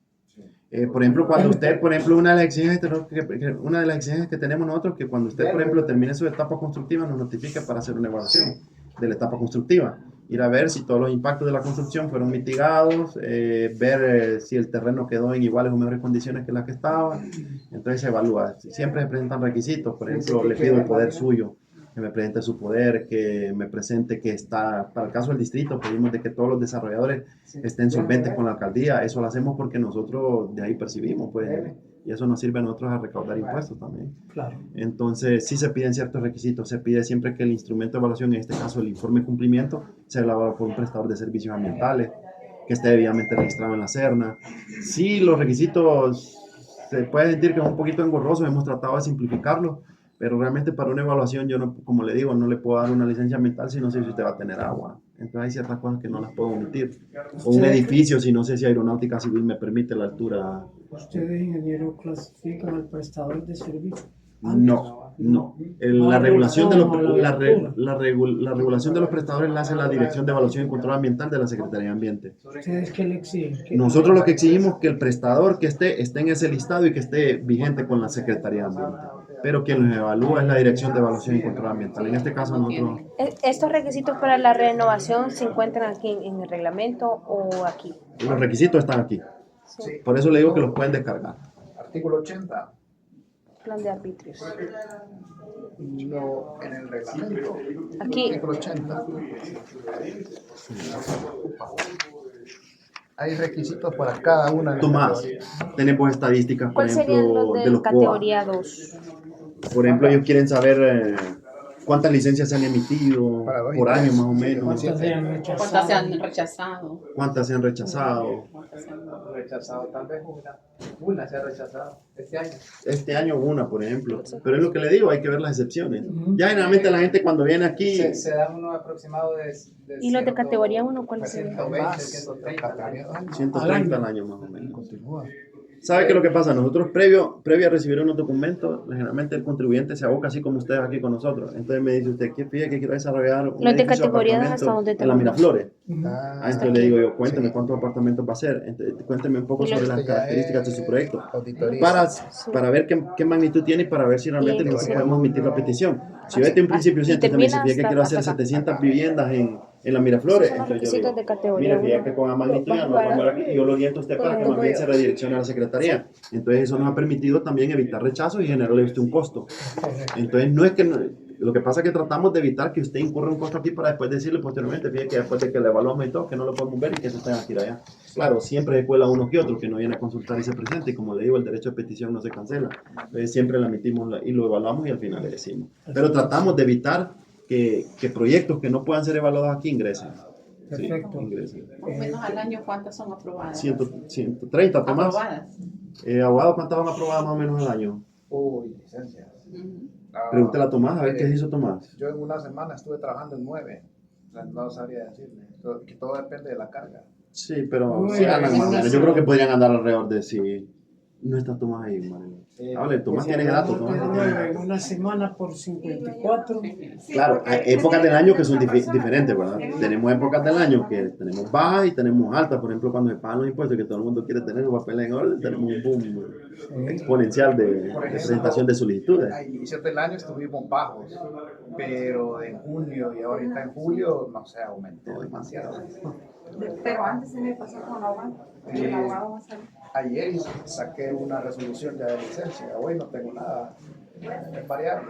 Por ejemplo, cuando usted, una de las exigencias que tenemos nosotros, que cuando usted, por ejemplo, termine su etapa constructiva, nos notifique para hacer una evaluación de la etapa constructiva. Ir a ver si todos los impactos de la construcción fueron mitigados, ver si el terreno quedó en iguales o mejores condiciones que las que estaba. Entonces se evalúa. Siempre se presentan requisitos. Por ejemplo, le pido el poder suyo, que me presente su poder, que me presente que está, para el caso del distrito, pedimos de que todos los desarrolladores estén solventes con la alcaldía. Eso lo hacemos porque nosotros de ahí percibimos, pues, y eso nos sirve a nosotros a recaudar impuestos también. Claro. Entonces, sí se piden ciertos requisitos. Se pide siempre que el instrumento de evaluación, en este caso el informe de cumplimiento, sea elaborado por un prestador de servicios ambientales, que esté debidamente registrado en la SERNA. Sí, los requisitos se puede sentir que es un poquito engorroso, hemos tratado de simplificarlo, pero realmente para una evaluación yo, no, como le digo, no le puedo dar una licencia ambiental si no sé si usted va a tener agua. Entonces hay ciertas cosas que no las puedo omitir. O un edificio, si no sé si Aeronáutica Civil me permite la altura. ¿Ustedes, ingeniero, clasifican al prestador de servicio? No. La regulación de los prestadores la hace la Dirección de Evaluación y Control Ambiental de la Secretaría de Ambiente. ¿Ustedes qué le exigen? Nosotros lo que exigimos es que el prestador que esté en ese listado y que esté vigente con la Secretaría de Ambiente. Pero quien los evalúa es la Dirección de Evaluación y Control Ambiental. En este caso nosotros... ¿Estos requisitos para la renovación se encuentran aquí en el reglamento o aquí? Los requisitos están aquí. Sí. Por eso le digo que los pueden descargar. Artículo 80. Plan de arbitrios. No, en el reglamento. Aquí. Artículo 80. hay requisitos para cada una de las Tomás, categorías. tenemos estadísticas, por ¿Cuáles serían ejemplo, los de de los COA. categoría 2? Por ejemplo, ellos quieren saber cuántas licencias se han emitido Para 2 y por año 3. más o menos, ¿Cuántas se han ¿Cuántas se han rechazado? rechazado? cuántas se han rechazado. ¿Cuántas se han- Rechazado, tal vez una se ha rechazado este año. Este año una, por ejemplo. Pero es lo que le digo, hay que ver las excepciones. Ya generalmente la gente cuando viene aquí, Se da uno aproximado de ¿Y los de categoría 1 cuáles serían? 120, 130. 130 al año más o menos. Continúa. ¿Sabe qué es lo que pasa? Nosotros previo a recibir unos documentos, generalmente el contribuyente se aboca así como ustedes aquí con nosotros. Entonces me dice usted, ¿qué pide que quiero desarrollar un Los de edificio categoría apartamento hasta dónde en la tenemos. Miraflores? Ah, Entonces le digo yo, cuénteme cuántos apartamentos va a ser. Entonces, cuénteme un poco Y sobre los- las características de su proyecto. auditoría. Para ver qué magnitud tiene y para ver si realmente Y- nosotros sí. podemos emitir la petición. Si vete en principio Y siente usted me dice, termina fíjate que quiero hasta hacer acá. 700 viviendas en la Miraflores. Esos son los Entonces yo requisitos digo, de categoría mire, fíjate uno. que con la magnitud ya no vamos a ver aquí y yo lo oriento a usted para que más bien se redireccione a la secretaría. Entonces eso nos ha permitido también evitar rechazos y generarle a usted un costo. Entonces no es que lo que pasa es que tratamos de evitar que usted incurra un costo aquí para después decirle posteriormente, fíjate que después de que le evaluamos y todo, que no lo podemos ver y que se tenga que ir allá. Claro, siempre se cuela uno que otro que no viene a consultar y se presenta y como le digo, el derecho de petición no se cancela. Entonces siempre la emitimos y lo evaluamos y al final le decimos. Pero tratamos de evitar que proyectos que no puedan ser evaluados aquí ingresen. Sí, Perfecto. ingresen. Más o menos al año, ¿cuántas son aprobadas? 130, Tomás. Aprobadas. Abogado, ¿cuántas van aprobadas más o menos al año? Uy, licencias. Ujú. Pregúntale a Tomás, a ver qué hizo Tomás. Yo en una semana estuve trabajando en 9. O sea, no sabría decirle. Que todo depende de la carga. Sí, pero Muy sí bien. andan más o menos. Yo creo que podrían andar alrededor de si no está Tomás ahí, Mario. Hable, Tomás tiene datos. Tomás tiene datos. En una semana por 54. Claro, hay épocas del año que son diferentes, ¿verdad? Tenemos épocas del año que tenemos bajas y tenemos altas. Por ejemplo, cuando se pagan los impuestos, que todo el mundo quiere tener los papeles en orden, tenemos un boom exponencial de presentación de solicitudes. A inicios del año estuvimos bajos, pero en junio y ahorita en julio, no sé, aumentó demasiado. Pero antes se me pasó con el abogado. El abogado va a salir. Ayer saqué una resolución ya de licencia, hoy no tengo nada, es variable.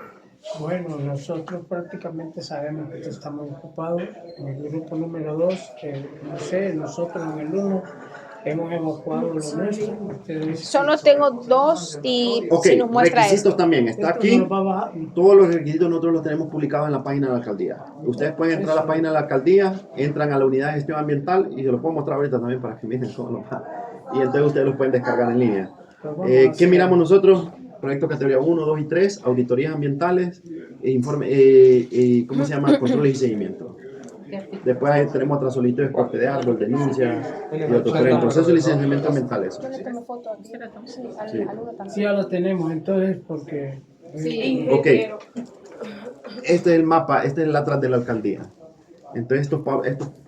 Bueno, nosotros prácticamente sabemos que estamos ocupados. En el grupo número 2, no sé, nosotros en el 1 hemos evacuado lo nuestro. Ustedes- Solo tengo 2 y Ok, si nos muestra requisitos esto. también. Está Esto aquí. nos va a bajar. Todos los requisitos nosotros los tenemos publicados en la página de la alcaldía. Ustedes pueden entrar a la página de la alcaldía, entran a la unidad de gestión ambiental y se los puedo mostrar ahorita también para que miren cómo lo va. Y entonces ustedes los pueden descargar en línea. ¿Qué miramos nosotros? Proyectos categoría 1, 2 y 3, auditorías ambientales, ¿cómo se llama? Controles y seguimiento. Después ahí tenemos otra solicitud de corte de árbol, denuncia y otros. Pero en proceso de licenciamiento ambiental eso. Yo le tomo foto aquí. Sí, Sí. al uno también. Sí, ya lo tenemos, entonces, porque... Sí, Ok. Este es el mapa, este es el atrás de la alcaldía. Entonces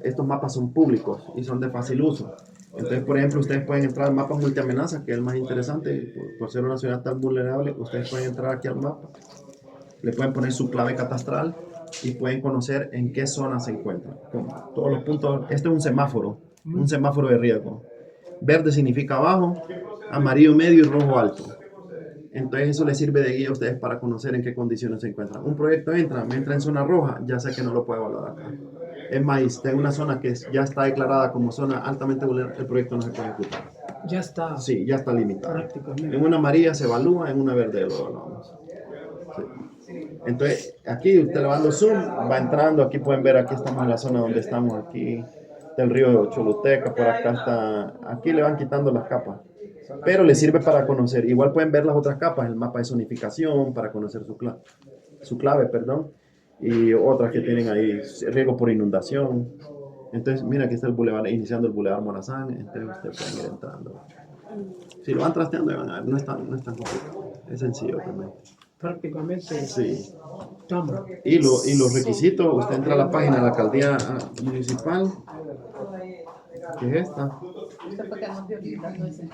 estos mapas son públicos y son de fácil uso. Entonces, por ejemplo, ustedes pueden entrar al mapa multiamenaza, que es el más interesante, por ser una ciudad tan vulnerable, ustedes pueden entrar aquí al mapa, le pueden poner su clave catastral y pueden conocer en qué zona se encuentran. Con todos los puntos, este es un semáforo de riesgo. Verde significa abajo, amarillo medio y rojo alto. Entonces eso les sirve de guía a ustedes para conocer en qué condiciones se encuentran. Un proyecto me entra en zona roja, ya sé que no lo puedo evaluar acá. Es más, si está en una zona que ya está declarada como zona altamente vulnerable, el proyecto no se puede ejecutar. Ya está. Sí, ya está limitado. Prácticamente. En una amarilla se evalúa, en una verde lo evaluamos. Sí. Entonces, aquí usted le va dando zoom, va entrando, aquí pueden ver, aquí estamos en la zona donde estamos, aquí está el río Choluteca, por acá está, aquí le van quitando las capas. Pero le sirve para conocer, igual pueden ver las otras capas, el mapa de zonificación, para conocer su clave, y otras que tienen ahí, riesgo por inundación. Entonces, mira, aquí está el bulevar, iniciando el bulevar Morazán, entonces ustedes pueden ir entrando. Si lo van trasteando, van a ver, no es tan complicado, es sencillo realmente. Prácticamente Sí. estamos. Y los requisitos, usted entra a la página de la alcaldía municipal, que es esta. usted puede quedar dando ese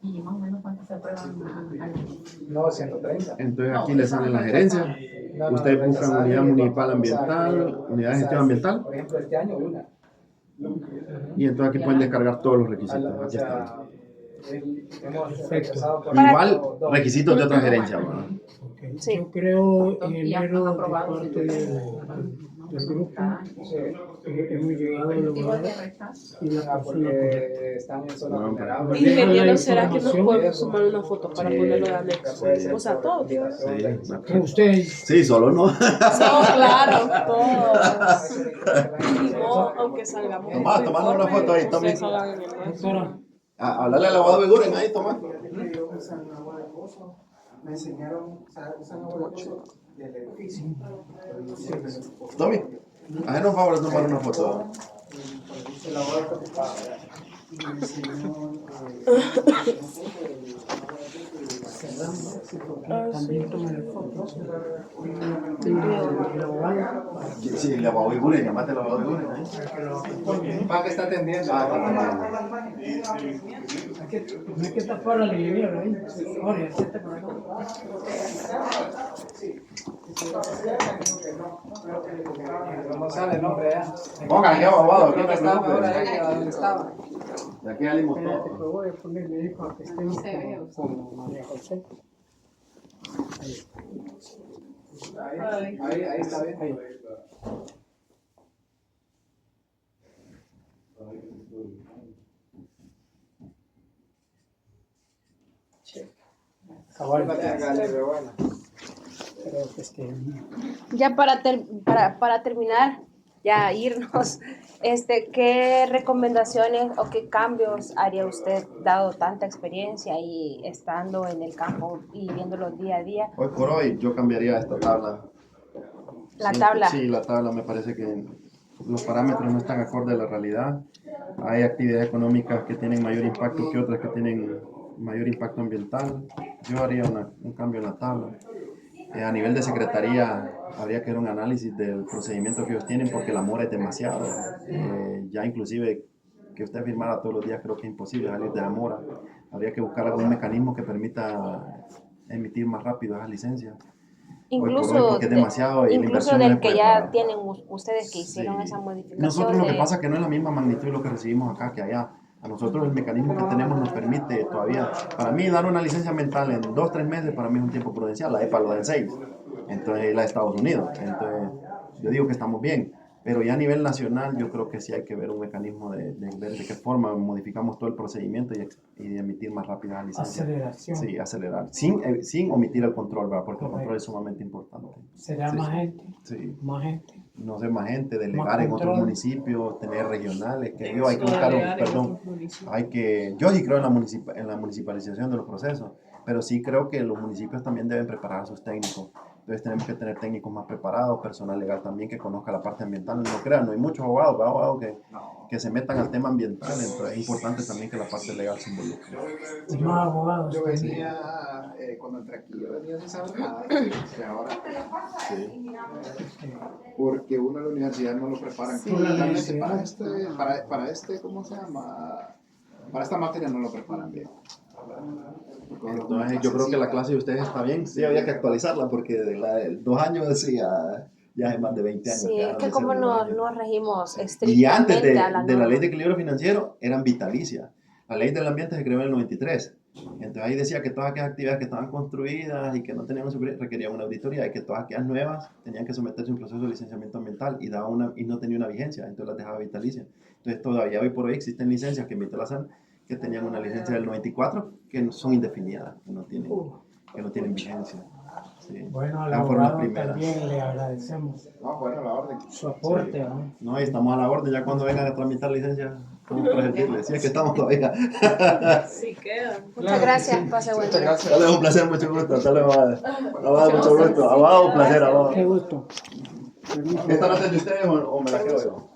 y más o menos cuántas se aprueban al año. No, 130. Entonces aquí le salen las gerencias. Ustedes buscan unidad municipal ambiental, unidad de gestión ambiental, Por ejemplo, este año una. y entonces aquí pueden descargar todos los requisitos. Aquí están. Hemos rechazado por Igual requisitos de otra gerencia, ¿verdad? Ok. Sí. Yo creo en Y ya enero están de aprobados, parte de del grupo, hemos llegado a lograr y la persona porque están en zona vulnerable. Ingeniero, ¿será que nos podemos tomar una foto para ponerlo de anexo? O sea, todo, tío. que ustedes Sí, solo no. No, claro, todos. Y no, aunque salgamos. Tomás, tomando una foto ahí, Tommy. Ustedes salgan en el nuestro. doctora, Hablarle al abogado Beguren ahí, Tomás. Me enseñaron, usan agua de pozo del edificio. Tommy, haznos un favor de tomar una foto. El agua está ocupada. Y me enseñó también toman el foto. Sí, el abogado Beguren, llamate al abogado Beguren ahí. ¿Para qué está atendiendo? No hay que tapar al ingeniero ahí. Ahora, acércate por acá. No sale el nombre ya. Pongan aquí, abogado, aquí ¿Dónde no estaba ahora preocupes. ella? ¿Dónde estaba? De aquí salimos Espérate, todos. pues voy a ponerle ahí para que estemos como María José. Ahí está bien. Ahí. Cabal, creo que esté bien. Ya para terminar, ya irnos, ¿qué recomendaciones o qué cambios haría usted, dado tanta experiencia y estando en el campo y viéndolo día a día? Hoy por hoy yo cambiaría esta tabla. La Sí, tabla. Sí, la tabla me parece que los parámetros no están acorde a la realidad. Hay actividades económicas que tienen mayor impacto que otras que tienen mayor impacto ambiental. Yo haría un cambio en la tabla. A nivel de secretaría habría que hacer un análisis del procedimiento que ellos tienen porque la mora es demasiado. Ya inclusive que usted firmara todos los días creo que es imposible salir de la mora. Habría que buscar algún mecanismo que permita emitir más rápido esas licencias. Incluso, porque es demasiado y la incluso inversión no del se que puede ya pagar. tienen ustedes que hicieron Sí. esa modificación. Nosotros lo que de- pasa es que no es la misma magnitud de lo que recibimos acá que allá. A nosotros el mecanismo que tenemos nos permite todavía, para mí dar una licencia ambiental en 2-3 meses para mí es un tiempo prudencial, la EPA lo da en 6, entonces la de Estados Unidos, entonces yo digo que estamos bien, pero ya a nivel nacional yo creo que sí hay que ver un mecanismo de ver de qué forma modificamos todo el procedimiento y emitir más rápido la licencia. Aceleración. Sí, acelerar, sin omitir el control, ¿verdad? Porque el control es sumamente importante. ¿Será Sí. más gente? Sí. Más gente. No sé, más gente, delegar Más en otros control. municipios, tener regionales, que yo hay que buscar, Delegar en perdón, otros municipios. yo sí creo en la municipalización de los procesos, pero sí creo que los municipios también deben preparar a sus técnicos. Entonces tenemos que tener técnicos más preparados, personal legal también que conozca la parte ambiental. No crean, no hay muchos abogados que se metan al tema ambiental, entonces es importante también que la parte legal se involucre. Y más abogados. Yo también. venía, cuando entré aquí, yo venía sin saber nada. Y ahora, porque uno en la universidad no lo preparan. Sí, Realmente sí. para este, ¿cómo se llama? Para esta materia no lo preparan bien. Entonces yo creo que la clase de ustedes está bien, sí había que actualizarla porque de la de 2 años decía, ya hay más de 20 años. Sí, es que hace como 2 no, años. no regimos Y estrictamente antes de a la la norma. ley de equilibrio financiero eran vitalicias. La ley del ambiente se creó en el 93. Entonces ahí decía que todas aquellas actividades que estaban construidas y que no tenían requerían una auditoría y que todas aquellas nuevas tenían que someterse a un proceso de licenciamiento ambiental y no tenía una vigencia, entonces las dejaba vitalicias. Entonces todavía hoy por hoy existen licencias que emite la SAN que tenían una licencia del 94 que son indefinidas, que no tienen vigencia. Sí. Bueno, al Esas fueron las abogado primeras. también le agradecemos No, bueno, la orden. su aporte. Sí. ¿no? No, y estamos a la orden, ya cuando vengan a tramitar licencia, vamos a presentarles. Sí, es que estamos todavía. Sí quedan. Muchas gracias, pase buen Muchas día. gracias. Dale, un placer, mucho gusto. Hasta luego, abogado, mucho gusto. Abogado, un placer, abogado. Qué gusto. ¿Esta noche es de ustedes o me la quedo yo?